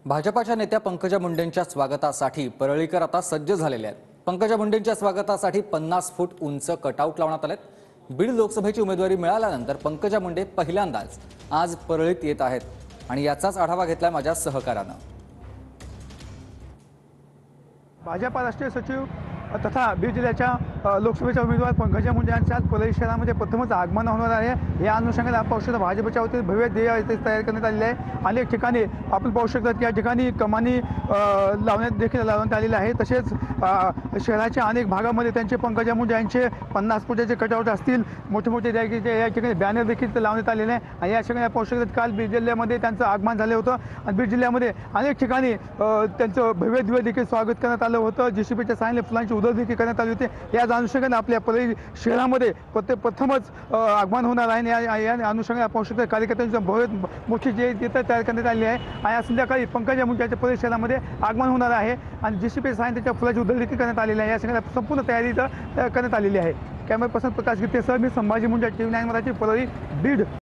भाजपाच्या नेत्या पंकजा मुंडेंच्या स्वागतासाठी परळीकर आता सज्ज झालेले आहेत। पंकजा मुंडेंच्या स्वागतासाठी 50 फूट उंच कटआउट लावण्यात आलेत। बीड लोकसभेची उमेदवारी मिळाल्यानंतर पंकजा मुंडे पहिल्यांदाच आज परळीत येत आहेत आणि याचाच आढावा घेतलाय माझ्या सहकाऱ्यानं। भाजपा राष्ट्रीय सचिव तथा बीड जिल्ह्याच्या लोकसभेच्या उमेदवार पंकजा मुंडे यांच्या आज परळी शहरामध्ये प्रथमच आगमन होणार आहे। या अनुषंगाने आपण पाहू शकतो भाजपच्या वतीने भव्य ध्येय तयार करण्यात आलेले आहे। अनेक ठिकाणी आपण पाहू शकतो की या ठिकाणी कमानी लावण्यात आलेले आहे। तसेच शहराच्या अनेक भागामध्ये त्यांचे पंकजा मुंडे यांचे 50 फुटाचे कटआउट असतील, मोठे मोठे या ठिकाणी बॅनर देखील लावण्यात आलेले आहे। आणि या ठिकाणी पाहू शकतो काल बीड जिल्ह्यामध्ये त्यांचं आगमन झालं होतं आणि बीड जिल्ह्यामध्ये अनेक ठिकाणी त्यांचं भव्य ध्येय देखील स्वागत करण्यात आलं होतं। जेसीबीच्या सहाय्याने फुलांची उधळ देखील करण्यात आली होती। याच अनुषंगाने आपल्या परळी शहरामध्ये प्रथमच आगमन होणार आहे। या अनुषंगाने पाहू शकतो कार्यकर्त्यांची भव्य मोठी जे तयार करण्यात आली आहे आणि आज संध्याकाळी पंकजा मुंडे यांच्या परळी शहरामध्ये आगमन होणार आहे आणि जेसीबीच्या सहाय्याने त्याच्या फुलाची उधळ देखील करण्यात आलेली आहे। या सगळ्या संपूर्ण तयारी करण्यात आलेली आहे। कॅमेरा पर्सन प्रकाश गित्तेसह मी संभाजी मुंडे, TV9 मराठी, परळी, बीड।